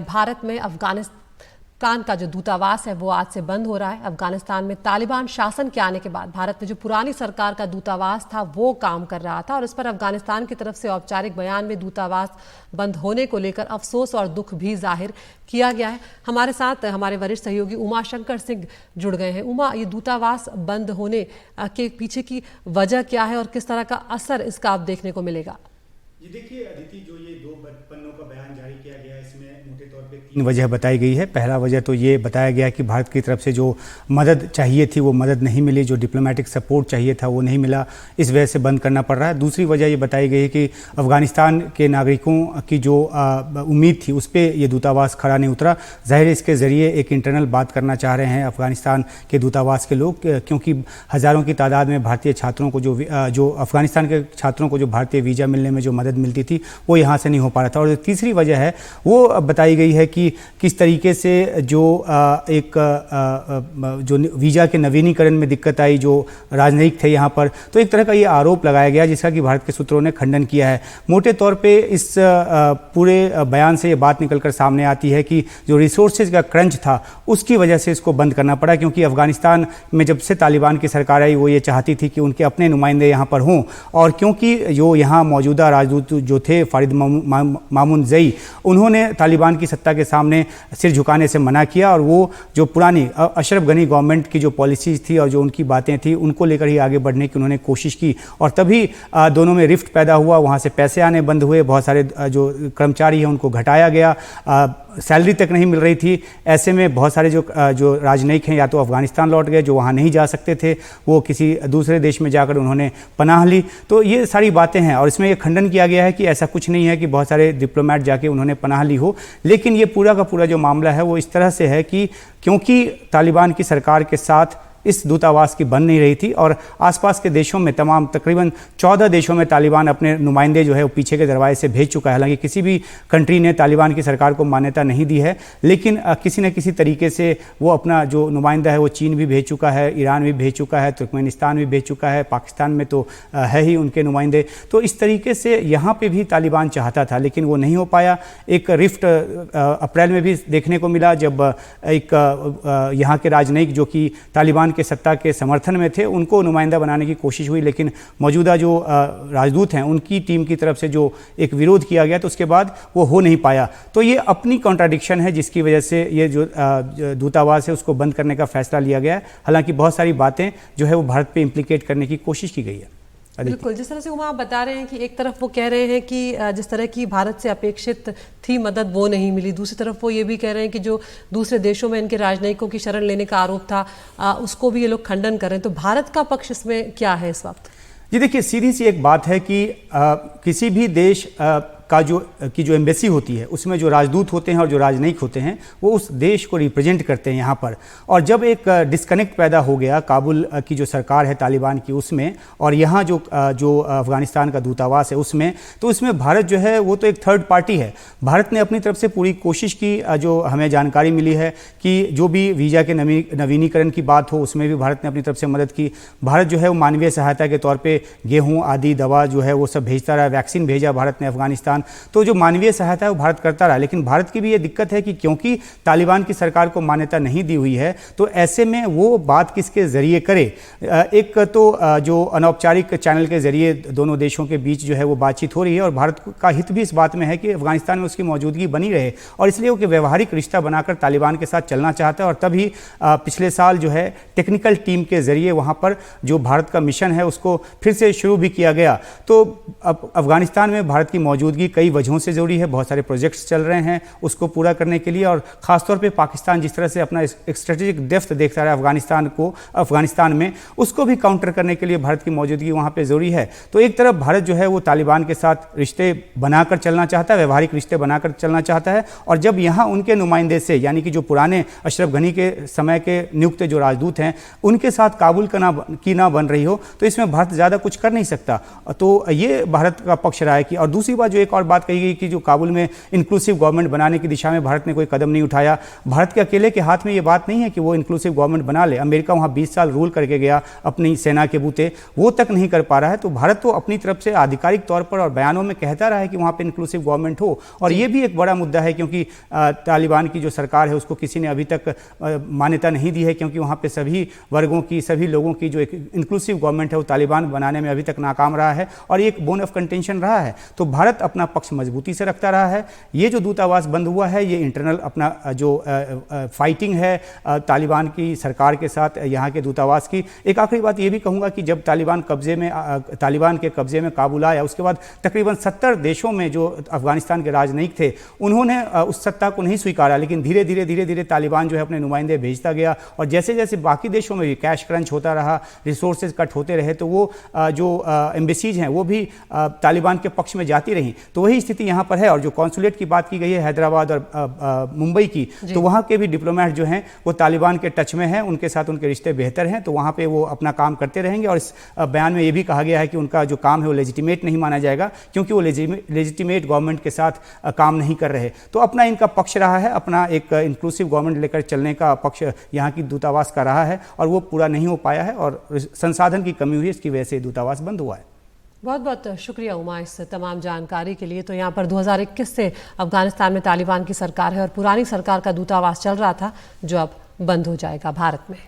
भारत में अफगानिस्तान का जो दूतावास है वो आज से बंद हो रहा है। अफगानिस्तान में तालिबान शासन के आने के बाद भारत में जो पुरानी सरकार का दूतावास था वो काम कर रहा था और इस पर अफगानिस्तान की तरफ से औपचारिक बयान में दूतावास बंद होने को लेकर अफसोस और दुख भी जाहिर किया गया है। हमारे साथ हमारे वरिष्ठ सहयोगी उमा शंकर सिंह जुड़ गए हैं। उमा, ये दूतावास बंद होने के पीछे की वजह क्या है और किस तरह का असर इसका अब देखने को मिलेगा? जी देखिए अदिति, जो ये 2 पन्नों का बयान जारी किया गया है, इसमें मोटे तौर पे 3 वजह बताई गई है। पहला वजह तो ये बताया गया कि भारत की तरफ से जो मदद चाहिए थी वो मदद नहीं मिली, जो डिप्लोमेटिक सपोर्ट चाहिए था वो नहीं मिला, इस वजह से बंद करना पड़ रहा है। दूसरी वजह ये बताई गई है कि अफगानिस्तान के नागरिकों की जो उम्मीद थी उस पर ये दूतावास खड़ा नहीं उतरा। जाहिर है इसके ज़रिए एक इंटरनल बात करना चाह रहे हैं अफगानिस्तान के दूतावास के लोग, क्योंकि हज़ारों की तादाद में भारतीय छात्रों को जो अफगानिस्तान के छात्रों को जो भारतीय वीज़ा मिलने में जो मदद मिलती थी वो यहाँ से नहीं हो पा रहा था। और तीसरी वजह है वो बताई गई है कि किस तरीके से जो जो वीज़ा के नवीनीकरण में दिक्कत आई, जो राजनयिक थे यहाँ पर, तो एक तरह का ये आरोप लगाया गया जिसका कि भारत के सूत्रों ने खंडन किया है। मोटे तौर पे इस पूरे बयान से ये बात निकलकर सामने आती है कि जो रिसोर्सेज का क्रंच था उसकी वजह से इसको बंद करना पड़ा, क्योंकि अफगानिस्तान में जब से तालिबान की सरकार आई वो ये चाहती थी कि उनके अपने नुमाइंदे यहाँ पर हों, और क्योंकि जो यहाँ मौजूदा राजदूत जो थे फारिद मामून जई, उन्होंने तालिबान की सत्ता के सामने सिर झुकाने से मना किया और वो जो पुरानी अशरफ गनी गवर्नमेंट की जो पॉलिसीज थी और जो उनकी बातें थी उनको लेकर ही आगे बढ़ने की उन्होंने कोशिश की, और तभी दोनों में रिफ्ट पैदा हुआ। वहाँ से पैसे आने बंद हुए, बहुत सारे जो कर्मचारी हैं उनको घटाया गया, सैलरी तक नहीं मिल रही थी। ऐसे में बहुत सारे जो राजनयिक हैं या तो अफगानिस्तान लौट गए, जो वहाँ नहीं जा सकते थे वो किसी दूसरे देश में जाकर उन्होंने पनाह ली। तो ये सारी बातें हैं और इसमें ये खंडन किया गया है कि ऐसा कुछ नहीं है कि बहुत सारे डिप्लोमेट जाके उन्होंने पनाह ली हो, लेकिन ये पूरा का पूरा जो मामला है वो इस तरह से है कि क्योंकि तालिबान की सरकार के साथ इस दूतावास की बन नहीं रही थी और आसपास के देशों में तमाम तकरीबन 14 देशों में तालिबान अपने नुमाइंदे जो है वो पीछे के दरवाजे से भेज चुका है। हालांकि किसी भी कंट्री ने तालिबान की सरकार को मान्यता नहीं दी है, लेकिन किसी न किसी तरीके से वो अपना जो नुमाइंदा है वो चीन भी भेज चुका है, ईरान भी भेज चुका है, तुर्कमेनिस्तान भी भेज चुका है, पाकिस्तान में तो है ही उनके नुमाइंदे। तो इस तरीके से यहाँ पर भी तालिबान चाहता था लेकिन वो नहीं हो पाया। एक रिफ्ट अप्रैल में भी देखने को मिला जब एक यहाँ के राजनयिक जो कि तालिबान के सत्ता के समर्थन में थे उनको नुमाइंदा बनाने की कोशिश हुई, लेकिन मौजूदा जो राजदूत हैं उनकी टीम की तरफ से जो एक विरोध किया गया तो उसके बाद वो हो नहीं पाया। तो ये अपनी कॉन्ट्राडिक्शन है जिसकी वजह से ये जो दूतावास है उसको बंद करने का फैसला लिया गया है। हालांकि बहुत सारी बातें जो है वो भारत पे इम्प्लीकेट करने की कोशिश की गई है। बिल्कुल, जिस तरह से उमा आप बता रहे हैं कि एक तरफ वो कह रहे हैं कि जिस तरह की भारत से अपेक्षित थी मदद वो नहीं मिली, दूसरी तरफ वो ये भी कह रहे हैं कि जो दूसरे देशों में इनके राजनयिकों की शरण लेने का आरोप था उसको भी ये लोग खंडन कर रहे हैं। तो भारत का पक्ष इसमें क्या है इस वक्त? जी देखिए, सीधी सी एक बात है कि किसी भी देश का जो एम्बेसी होती है उसमें जो राजदूत होते हैं और जो राजनयिक होते हैं वो उस देश को रिप्रेजेंट करते हैं यहाँ पर। और जब एक डिस्कनेक्ट पैदा हो गया काबुल की जो सरकार है तालिबान की उसमें और यहाँ जो अफगानिस्तान का दूतावास है उसमें, तो उसमें भारत जो है वो तो एक थर्ड पार्टी है। भारत ने अपनी तरफ से पूरी कोशिश की, जो हमें जानकारी मिली है कि जो भी वीज़ा के नवीनीकरण की बात हो उसमें भी भारत ने अपनी तरफ से मदद की। भारत जो है वो मानवीय सहायता के तौर पर गेहूँ आदि दवा जो है वो सब भेजता रहा, वैक्सीन भेजा भारत ने अफगानिस्तान। तो जो मानवीय सहायता है वो भारत करता रहा, लेकिन भारत की भी ये दिक्कत है कि क्योंकि तालिबान की सरकार को मान्यता नहीं दी हुई है तो ऐसे में वो बात किसके ज़रिए करे। एक तो जो अनौपचारिक चैनल के ज़रिए दोनों देशों के बीच जो है वो बातचीत हो रही है और भारत का हित भी इस बात में है कि अफगानिस्तान में उसकी मौजूदगी बनी रहे और इसलिए वो व्यवहारिक रिश्ता बनाकर तालिबान के साथ चलना चाहता है। और तभी पिछले साल जो है टेक्निकल टीम के ज़रिए वहाँ पर जो भारत का मिशन है उसको फिर से शुरू भी किया गया। तो अब अफगानिस्तान में भारत की मौजूदगी कई वजहों से ज़रूरी है, बहुत सारे प्रोजेक्ट्स चल रहे हैं उसको पूरा करने के लिए, और ख़ासतौर पे पाकिस्तान जिस तरह से अपना एक स्ट्रेटेजिक डेप्थ देखता रहा है अफगानिस्तान में, उसको भी काउंटर करने के लिए भारत की मौजूदगी वहाँ पे ज़रूरी है। तो एक तरफ भारत जो है वो तालिबान के साथ रिश्ते बनाकर चलना चाहता है, व्यवहारिक रिश्ते बनाकर चलना चाहता है, और जब यहाँ उनके नुमाइंदे से यानी कि जो पुराने अशरफ गनी के समय के नियुक्त जो राजदूत हैं उनके साथ काबुल की ना बन रही हो तो इसमें भारत ज़्यादा कुछ कर नहीं सकता। तो ये भारत का पक्ष रहा है कि, और दूसरी बात जो एक और बात कही गई कि जो काबुल में इंक्लूसिव गवर्नमेंट बनाने की दिशा में भारत ने कोई कदम नहीं उठाया। भारत के अकेले के हाथ में ये बात नहीं है कि वो इंक्लूसिव गवर्नमेंट बना ले। अमेरिका वहाँ 20 साल रूल करके गया अपनी सेना के बूते, वो तक नहीं कर पा रहा है। तो भारत तो अपनी तरफ से आधिकारिक तौर पर और बयानों में कहता रहा है कि वहाँ पे इंक्लूसिव गवर्नमेंट हो, और ये भी एक बड़ा मुद्दा है क्योंकि तालिबान की जो सरकार है उसको किसी ने अभी तक मान्यता नहीं दी है, क्योंकि वहाँ पे सभी वर्गों की, सभी लोगों की जो एक इंक्लूसिव गवर्नमेंट है वो तालिबान बनाने में अभी तक नाकाम रहा है और एक बोन ऑफ कंटेंशन रहा है। तो भारत अपना पक्ष मजबूती से रखता रहा है। ये जो दूतावास बंद हुआ है ये इंटरनल अपना जो फाइटिंग है तालिबान की सरकार के साथ यहाँ के दूतावास की। एक आखिरी बात ये भी कहूँगा कि जब तालिबान के कब्जे में काबुल आया उसके बाद तकरीबन 70 देशों में जो अफगानिस्तान के राजनयिक थे उन्होंने उस सत्ता को नहीं स्वीकारा, लेकिन धीरे धीरे तालिबान जो है अपने नुमाइंदे भेजता गया और जैसे जैसे बाकी देशों में भी कैश क्रंच होता रहा, रिसोर्सेज कट होते रहे, तो वो जो एम्बेसीज हैं वो भी तालिबान के पक्ष में जाती रहीं। तो वही स्थिति यहाँ पर है। और जो कॉन्सुलेट की बात की गई है हैदराबाद और मुंबई की, तो वहाँ के भी डिप्लोमेट जो हैं वो तालिबान के टच में हैं, उनके साथ उनके रिश्ते बेहतर हैं, तो वहाँ पे वो अपना काम करते रहेंगे। और इस बयान में ये भी कहा गया है कि उनका जो काम है वो लेजिटिमेट नहीं माना जाएगा क्योंकि वो लेजिटिमेट गवर्नमेंट के साथ काम नहीं कर रहे। तो अपना इनका पक्ष रहा है, अपना एक इंक्लूसिव गवर्नमेंट लेकर चलने का पक्ष यहाँ की दूतावास का रहा है और वो पूरा नहीं हो पाया है और संसाधन की कमी हुई है, इसकी वजह से दूतावास बंद हुआ है। बहुत बहुत शुक्रिया उमा इस तमाम जानकारी के लिए। तो यहाँ पर 2021 से अफगानिस्तान में तालिबान की सरकार है और पुरानी सरकार का दूतावास चल रहा था जो अब बंद हो जाएगा भारत में।